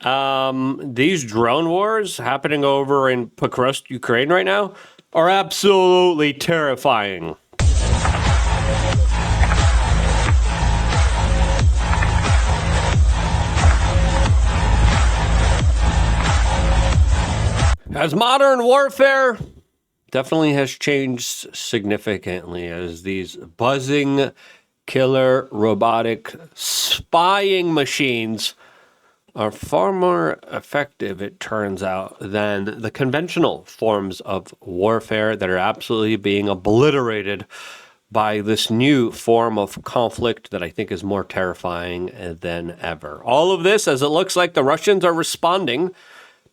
These drone wars happening over in Pakrovsk, Ukraine right now are absolutely terrifying. As modern warfare definitely has changed significantly as these buzzing, killer, robotic spying machines are far more effective, it turns out, than the conventional forms of warfare that are absolutely being obliterated by this new form of conflict that I think is more terrifying than ever. All of this as it looks like the Russians are responding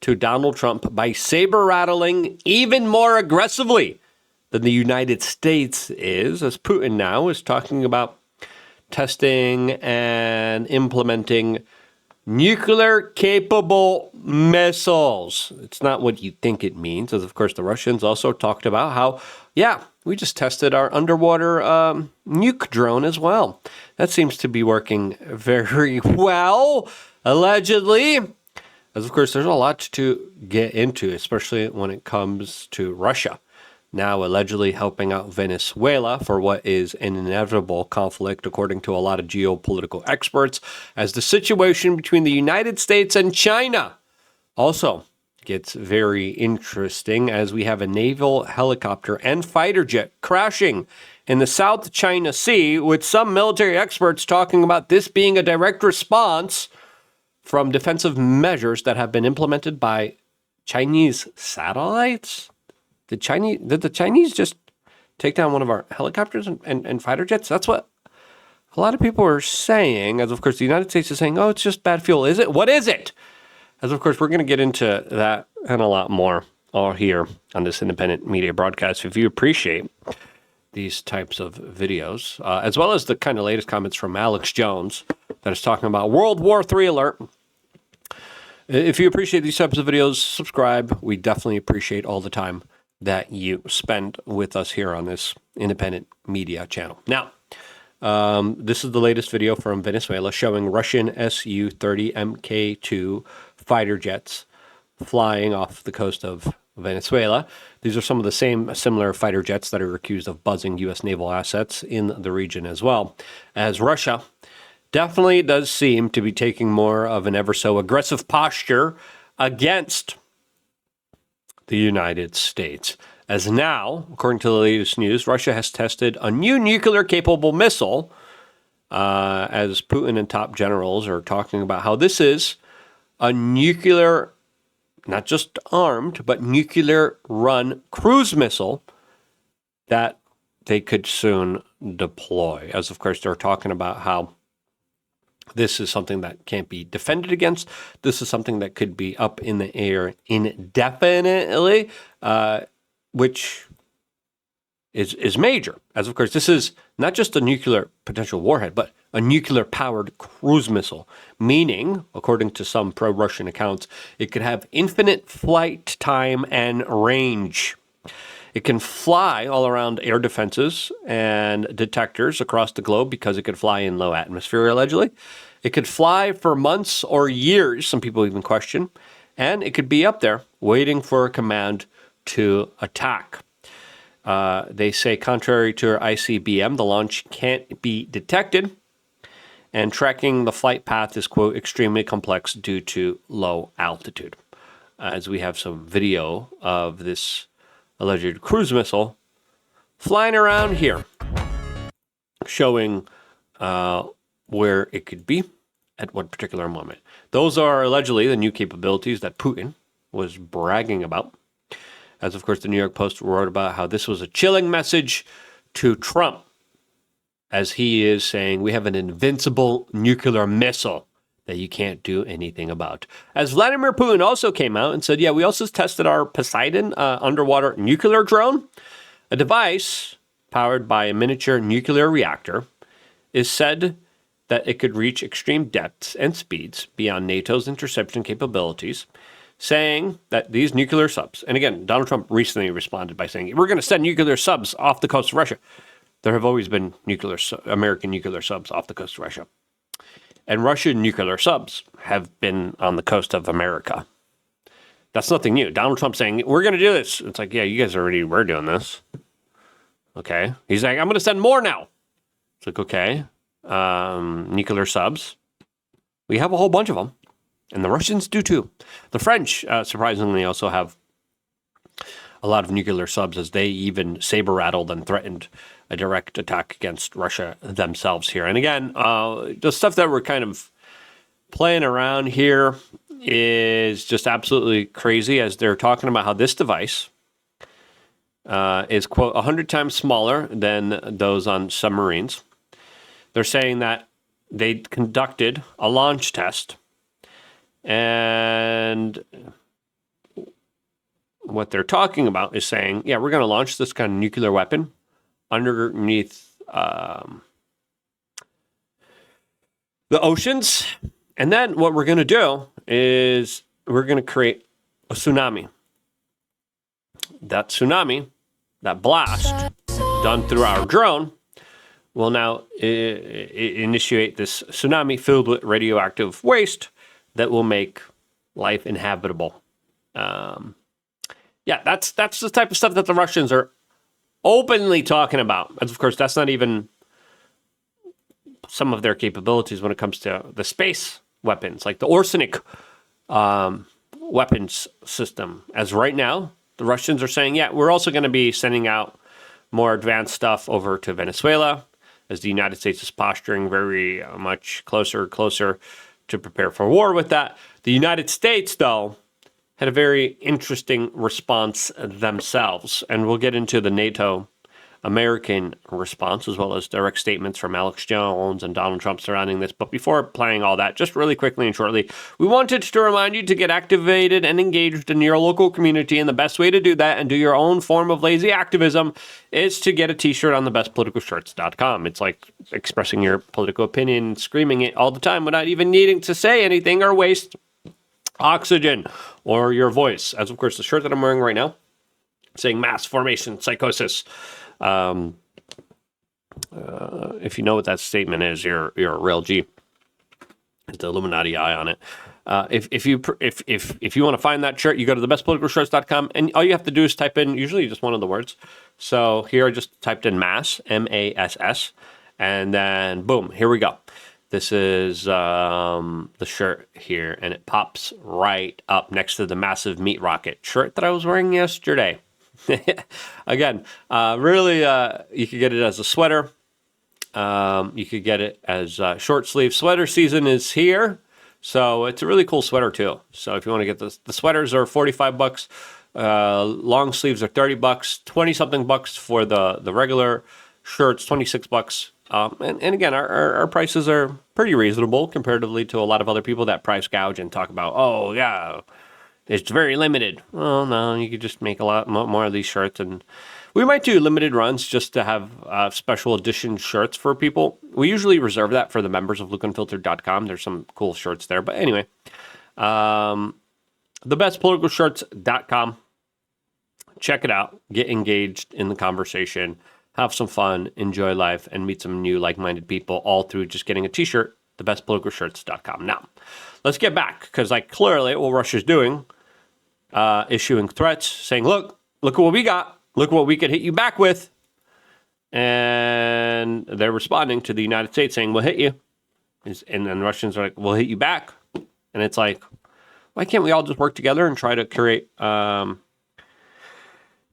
to Donald Trump by saber-rattling even more aggressively than the United States is, as Putin now is talking about testing and implementing nuclear-capable missiles. It's not what you think it means, as of course the Russians also talked about how, we just tested our underwater nuke drone as well. That seems to be working very well, allegedly. As of course, there's a lot to get into, especially when it comes to Russia, now allegedly helping out Venezuela for what is an inevitable conflict, according to a lot of geopolitical experts, as the situation between the United States and China also gets very interesting as we have a naval helicopter and fighter jet crashing in the South China Sea, with some military experts talking about this being a direct response from defensive measures that have been implemented by Chinese satellites. Did the Chinese just take down one of our helicopters and fighter jets? That's what a lot of people are saying, as of course the United States is saying, oh, it's just bad fuel. Is it? What is it? As of course we're going to get into that and a lot more all here on this independent media broadcast. If you appreciate these types of videos, as well as the kind of latest comments from Alex Jones that is talking about World War III alert. If you appreciate these types of videos, subscribe. We definitely appreciate all the time that you spend with us here on this independent media channel. Now, this is the latest video from Venezuela showing Russian Su-30 Mk2 fighter jets flying off the coast of Venezuela. These are some of the same similar fighter jets that are accused of buzzing U.S. naval assets in the region as well, as Russia definitely does seem to be taking more of an ever so aggressive posture against the United States. As now, according to the latest news, Russia has tested a new nuclear-capable missile, as Putin and top generals are talking about how this is a nuclear, not just armed, but nuclear-run cruise missile that they could soon deploy. As, of course, they're talking about how this is something that can't be defended against. This is something that could be up in the air indefinitely, which is major. As of course, this is not just a nuclear potential warhead, but a nuclear-powered cruise missile, meaning, according to some pro-Russian accounts, it could have infinite flight time and range. It can fly all around air defenses and detectors across the globe because it could fly in low atmosphere, allegedly. It could fly for months or years, some people even question, and it could be up there waiting for a command to attack. They say, contrary to ICBM, the launch can't be detected, and tracking the flight path is, quote, extremely complex due to low altitude. As we have some video of this alleged cruise missile flying around here, showing where it could be at one particular moment. Those are allegedly the new capabilities that Putin was bragging about. As, of course, the New York Post wrote about how this was a chilling message to Trump, as he is saying, we have an invincible nuclear missile that you can't do anything about. As Vladimir Putin also came out and said, we also tested our Poseidon underwater nuclear drone. A device powered by a miniature nuclear reactor is said that it could reach extreme depths and speeds beyond NATO's interception capabilities, saying that these nuclear subs, and again, Donald Trump recently responded by saying, we're going to send nuclear subs off the coast of Russia. There have always been American nuclear subs off the coast of Russia. And Russian nuclear subs have been on the coast of America. That's nothing new. Donald Trump saying, we're going to do this. It's like, yeah, you guys already were doing this. Okay. He's like, I'm going to send more now. It's like, okay. Nuclear subs. We have a whole bunch of them. And the Russians do too. The French, surprisingly, also have a lot of nuclear subs, as they even saber-rattled and threatened a direct attack against Russia themselves here. And again, the stuff that we're kind of playing around here is just absolutely crazy, as they're talking about how this device is, quote, 100 times smaller than those on submarines. They're saying that they conducted a launch test, and what they're talking about is saying, yeah, we're going to launch this kind of nuclear weapon underneath the oceans. And then what we're going to do is we're going to create a tsunami. That tsunami, that blast done through our drone, will now initiate this tsunami filled with radioactive waste that will make life inhabitable. Yeah, that's the type of stuff that the Russians are openly talking about. And of course, that's not even some of their capabilities when it comes to the space weapons, like the Orsenic weapons system. As right now, the Russians are saying, yeah, we're also going to be sending out more advanced stuff over to Venezuela, as the United States is posturing very much closer to prepare for war with that. The United States, though, had a very interesting response themselves. And we'll get into the NATO American response, as well as direct statements from Alex Jones and Donald Trump surrounding this. But before playing all that, just really quickly and shortly, we wanted to remind you to get activated and engaged in your local community. And the best way to do that and do your own form of lazy activism is to get a t-shirt on thebestpoliticalshirts.com. It's like expressing your political opinion, screaming it all the time without even needing to say anything or waste oxygen or your voice. As of course, the shirt that I'm wearing right now, saying mass formation psychosis. If you know what that statement is, you're a real G. It's the Illuminati eye on it. If you want to find that shirt, you go to thebestpoliticalshirts.com, and all you have to do is type in usually just one of the words. So here I just typed in mass, MASS, and then boom, here we go. This is the shirt here, and it pops right up next to the massive meat rocket shirt that I was wearing yesterday. Again, really, you could get it as a sweater. You could get it as short sleeve. Sweater season is here, so it's a really cool sweater too. So if you want to get the sweaters are $45, long sleeves are $30, 20 something bucks for the regular shirts, $26. And again, our prices are pretty reasonable comparatively to a lot of other people that price gouge and talk about, oh yeah, it's very limited. Well, no, you could just make a lot more of these shirts, and we might do limited runs just to have special edition shirts for people. We usually reserve that for the members of LukeUnfiltered.com. There's some cool shirts there, but anyway, thebestpoliticalshirts.com. Check it out. Get engaged in the conversation. Have some fun, enjoy life, and meet some new like-minded people, all through just getting a t-shirt, thebestpoliticalshirts.com. Now, let's get back, because like clearly what Russia's doing, issuing threats, saying, look at what we got. Look what we could hit you back with. And they're responding to the United States saying, we'll hit you. And then the Russians are like, we'll hit you back. And it's like, why can't we all just work together and try to create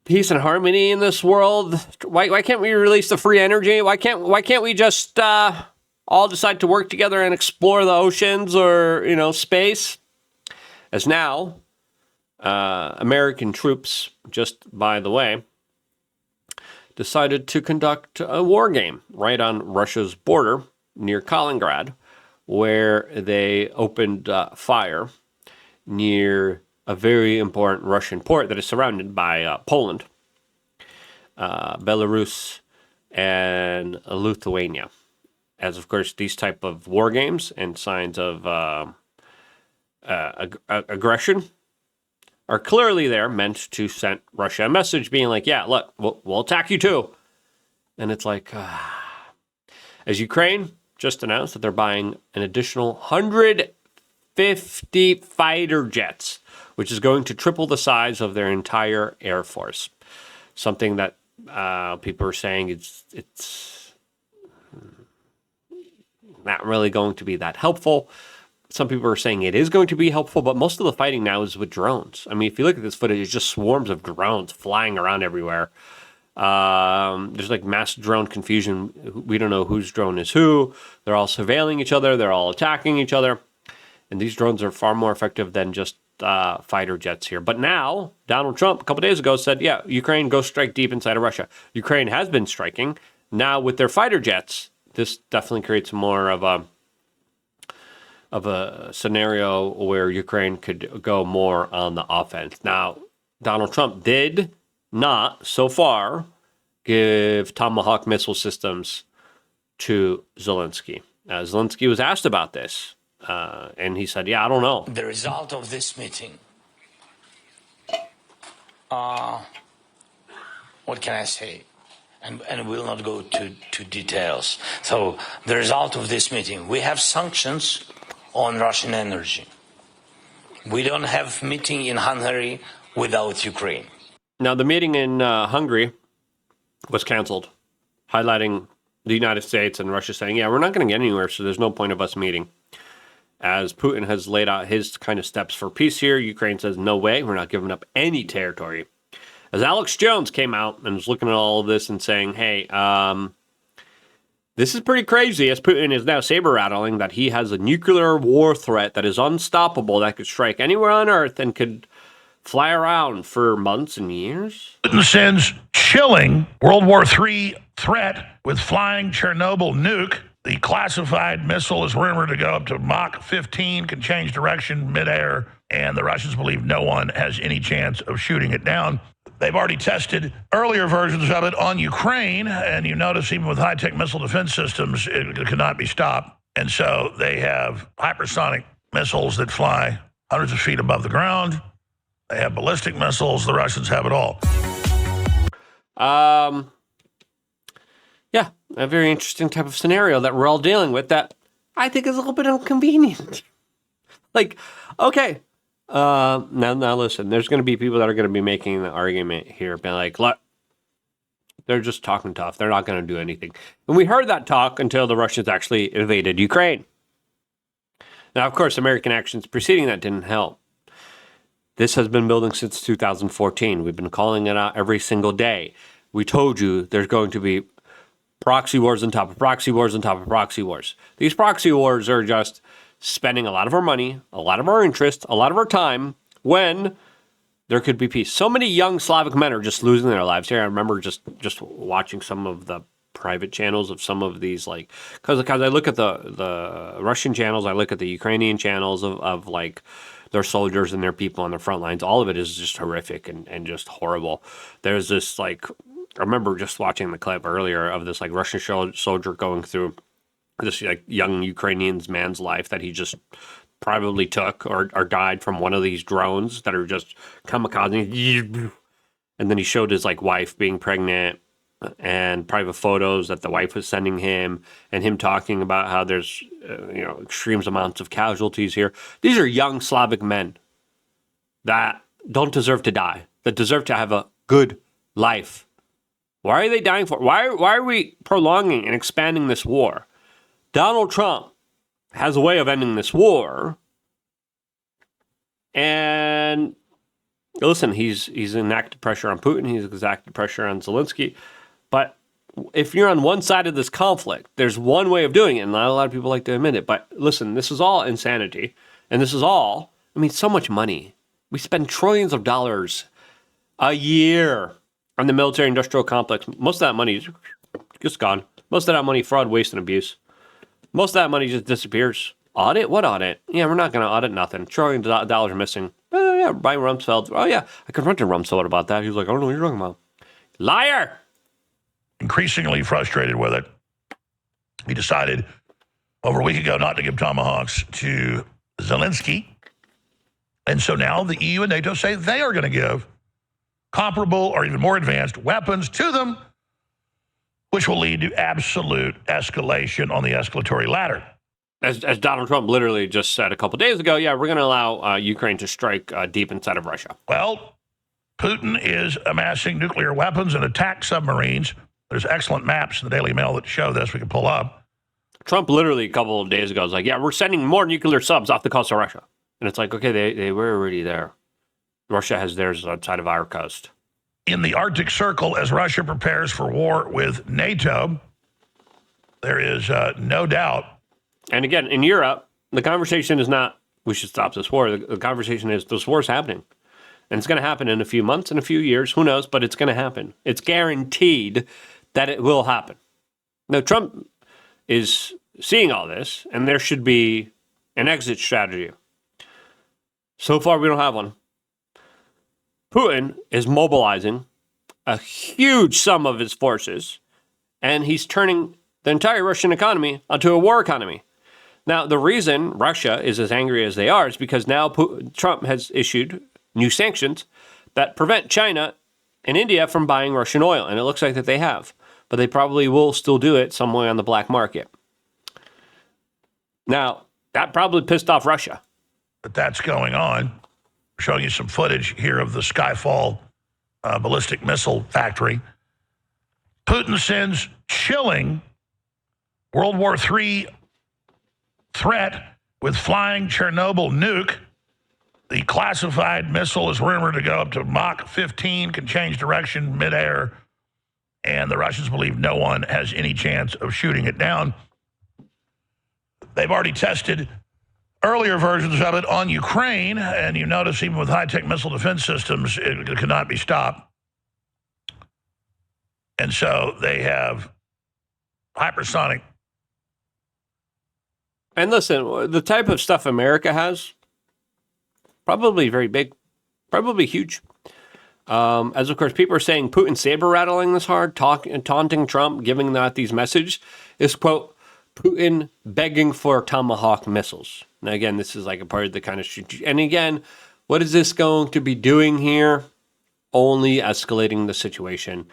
peace and harmony in this world? Why can't we release the free energy? Why can't we just all decide to work together and explore the oceans or space? As now, American troops, just by the way, decided to conduct a war game right on Russia's border near Kaliningrad, where they opened fire near a very important Russian port that is surrounded by Poland, Belarus, and Lithuania. As of course, these type of war games and signs of aggression are clearly there, meant to send Russia a message being like, yeah, look, we'll attack you too. And it's like, as Ukraine just announced that they're buying an additional 150 fighter jets, which is going to triple the size of their entire Air Force. Something that people are saying it's not really going to be that helpful. Some people are saying it is going to be helpful, but most of the fighting now is with drones. I mean, if you look at this footage, it's just swarms of drones flying around everywhere. There's like mass drone confusion. We don't know whose drone is who. They're all surveilling each other. They're all attacking each other. And these drones are far more effective than just fighter jets here. But now, Donald Trump, a couple days ago, said, yeah, Ukraine, go strike deep inside of Russia. Ukraine has been striking. Now, with their fighter jets, this definitely creates more of a scenario where Ukraine could go more on the offense. Now, Donald Trump did not, so far, give Tomahawk missile systems to Zelensky. Zelensky was asked about this, and he said, yeah, I don't know. The result of this meeting, what can I say? And we'll not go to details. So the result of this meeting, we have sanctions on Russian energy. We don't have meeting in Hungary without Ukraine. Now, the meeting in Hungary was canceled, highlighting the United States and Russia saying, yeah, we're not going to get anywhere, so there's no point of us meeting. As Putin has laid out his kind of steps for peace here, Ukraine says, no way, we're not giving up any territory. As Alex Jones came out and was looking at all of this and saying, hey, this is pretty crazy, as Putin is now saber-rattling that he has a nuclear war threat that is unstoppable, that could strike anywhere on Earth and could fly around for months and years. Putin sends chilling World War III threat with flying Chernobyl nuke. The classified missile is rumored to go up to Mach 15, can change direction midair, and the Russians believe no one has any chance of shooting it down. They've already tested earlier versions of it on Ukraine, and you notice even with high-tech missile defense systems, it cannot be stopped. And so they have hypersonic missiles that fly hundreds of feet above the ground. They have ballistic missiles. The Russians have it all. Yeah, a very interesting type of scenario that we're all dealing with that I think is a little bit inconvenient. Like, okay, now listen, there's going to be people that are going to be making the argument here, being like, look, they're just talking tough. They're not going to do anything. And we heard that talk until the Russians actually invaded Ukraine. Now, of course, American actions preceding that didn't help. This has been building since 2014. We've been calling it out every single day. We told you there's going to be proxy wars on top of proxy wars on top of proxy wars. These proxy wars are just spending a lot of our money, a lot of our interest, a lot of our time when there could be peace. So many young Slavic men are just losing their lives here. I remember just watching some of the private channels of some of these, like, because I look at the Russian channels, I look at the Ukrainian channels of like their soldiers and their people on the front lines. All of it is just horrific and just horrible. There's this, like, I remember just watching the clip earlier of this, like, Russian soldier going through this, like, young Ukrainian man's life that he just probably took or died from one of these drones that are just kamikaze. And then he showed his, like, wife being pregnant and private photos that the wife was sending him, and him talking about how there's extreme amounts of casualties here. These are young Slavic men that don't deserve to die, that deserve to have a good life. Why are they dying for? Why are we prolonging and expanding this war? Donald Trump has a way of ending this war, and listen, he's enacted pressure on Putin, he's exacted pressure on Zelensky. But if you're on one side of this conflict, there's one way of doing it, and not a lot of people like to admit it. But listen, this is all insanity, and this is all, so much money. We spend trillions of dollars a year on the military-industrial complex. Most of that money is just gone. Most of that money, fraud, waste, and abuse. Most of that money just disappears. Audit? What audit? Yeah, we're not going to audit nothing. Trillions of dollars are missing. Oh, yeah, Brian Rumsfeld. Oh, yeah, I confronted Rumsfeld about that. He was like, I don't know what you're talking about. Liar! Increasingly frustrated with it, he decided over a week ago not to give Tomahawks to Zelensky. And so now the EU and NATO say they are going to give comparable or even more advanced weapons to them. which will lead to absolute escalation on the escalatory ladder. As Donald Trump literally just said a couple days ago, yeah, we're going to allow Ukraine to strike deep inside of Russia. Well, Putin is amassing nuclear weapons and attack submarines. There's excellent maps in the Daily Mail that show this. We can pull up. Trump literally a couple of days ago was like, yeah, we're sending more nuclear subs off the coast of Russia. And it's like, okay, they were already there. Russia has theirs outside of our coast. In the Arctic Circle, as Russia prepares for war with NATO, there is no doubt. And again, in Europe, the conversation is not, we should stop this war. The conversation is, this war's happening. And it's going to happen in a few months, in a few years, who knows, but it's going to happen. It's guaranteed that it will happen. Now, Trump is seeing all this, and there should be an exit strategy. So far, we don't have one. Putin is mobilizing a huge sum of his forces, and he's turning the entire Russian economy onto a war economy. Now, the reason Russia is as angry as they are is because now Trump has issued new sanctions that prevent China and India from buying Russian oil, and it looks like that they have. But they probably will still do it some way on the black market. Now, that probably pissed off Russia. But that's going on. Showing you some footage here of the Skyfall ballistic missile factory. Putin sends chilling World War III threat with flying Chernobyl nuke. The classified missile is rumored to go up to Mach 15, can change direction midair, and the Russians believe no one has any chance of shooting it down. They've already tested earlier versions of it on Ukraine, and you notice even with high-tech missile defense systems, it cannot be stopped. And so they have hypersonic. And listen, the type of stuff America has, probably very big, probably huge. As of course, people are saying Putin saber rattling this hard, taunting Trump, giving that these messages is, quote, Putin begging for Tomahawk missiles. Now, again, this is like a part of the kind of, and again, what is this going to be doing here? Only escalating the situation.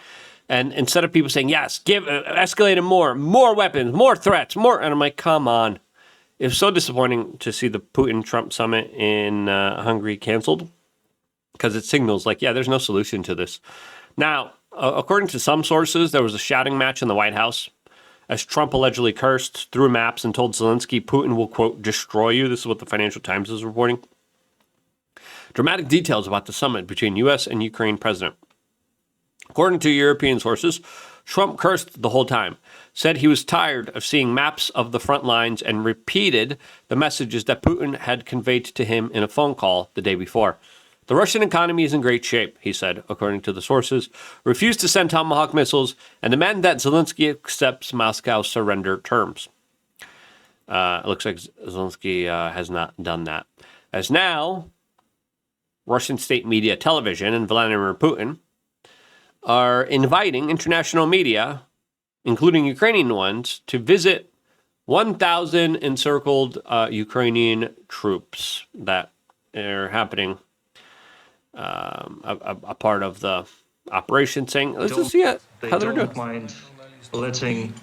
And instead of people saying, yes, escalate it more weapons, more threats, more, and I'm like, come on. It was so disappointing to see the Putin-Trump summit in Hungary canceled because it signals like, yeah, there's no solution to this. Now, according to some sources, there was a shouting match in the White House as Trump allegedly cursed, threw maps, and told Zelensky Putin will, quote, destroy you. This is what the Financial Times is reporting. Dramatic details about the summit between U.S. and Ukraine president. According to European sources, Trump cursed the whole time, said he was tired of seeing maps of the front lines, and repeated the messages that Putin had conveyed to him in a phone call the day before. The Russian economy is in great shape, he said, according to the sources, refused to send Tomahawk missiles, and demanded that Zelensky accepts Moscow's surrender terms. It looks like Zelensky has not done that. As now, Russian state media television and Vladimir Putin are inviting international media, including Ukrainian ones, to visit 1,000 encircled Ukrainian troops that are happening, a part of the operation, saying, let's just see how they're doing. They don't mind letting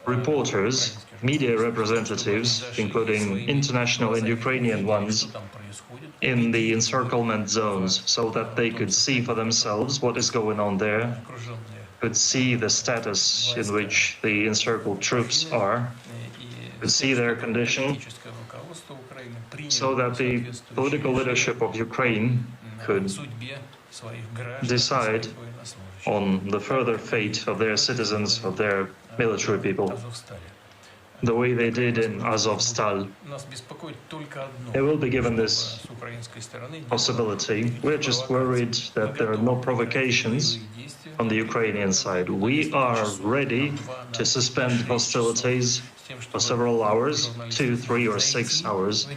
reporters, media representatives, including international and Ukrainian ones, in the encirclement zones so that they could see for themselves what is going on there, could see the status in which the encircled troops are, could see their condition, so that the political leadership of Ukraine could decide on the further fate of their citizens, of their military people, the way they did in Azovstal. They will be given this possibility. We're just worried that there are no provocations on the Ukrainian side. We are ready to suspend hostilities for several hours, 2, 3, or 6 hours,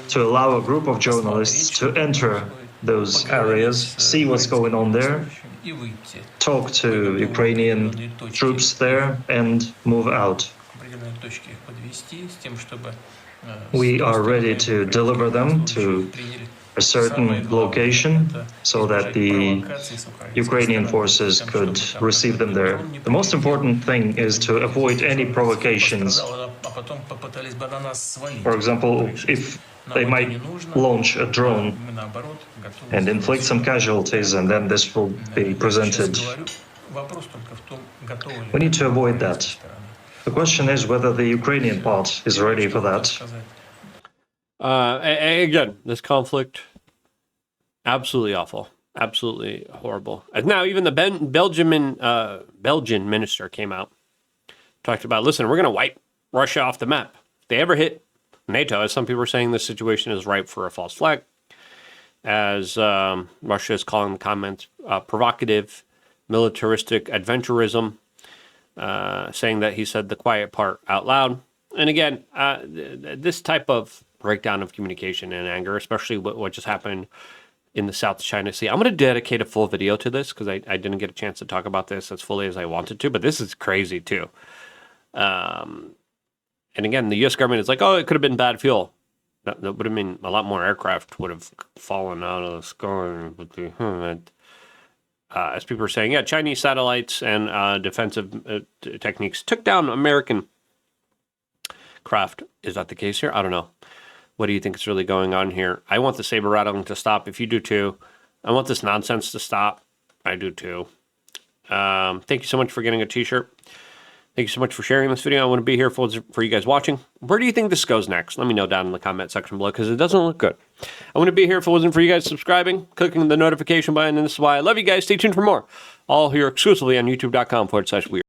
to allow a group of journalists to enter those areas, see what's going on there, talk to Ukrainian troops there, and move out. We are ready to deliver them to a certain location so that the Ukrainian forces could receive them there. The most important thing is to avoid any provocations. For example, if they might launch a drone and inflict some casualties, and then this will be presented. We need to avoid that. The question is whether the Ukrainian part is ready for that. Again, this conflict, absolutely awful, absolutely horrible. And now even the Belgian minister came out, talked about, listen, we're going to wipe Russia off the map. If they ever hit NATO, as some people are saying, this situation is ripe for a false flag, as Russia is calling the comments provocative, militaristic adventurism, saying that he said the quiet part out loud. And again, this type of breakdown of communication and anger, especially what just happened in the South China Sea. I'm going to dedicate a full video to this because I didn't get a chance to talk about this as fully as I wanted to, but this is crazy too. And again, the U.S. government is like, oh, it could have been bad fuel. That would have been a lot more aircraft would have fallen out of the sky. As people are saying, yeah, Chinese satellites and defensive techniques took down American craft. Is that the case here? I don't know. What do you think is really going on here? I want the saber rattling to stop. If you do too, I want this nonsense to stop. I do too. Thank you so much for getting a t-shirt. Thank you so much for sharing this video. I want to be here for you guys watching. Where do you think this goes next? Let me know down in the comment section below because it doesn't look good. I want to be here if it wasn't for you guys subscribing, clicking the notification button, and this is why I love you guys. Stay tuned for more. All here exclusively on youtube.com/weird.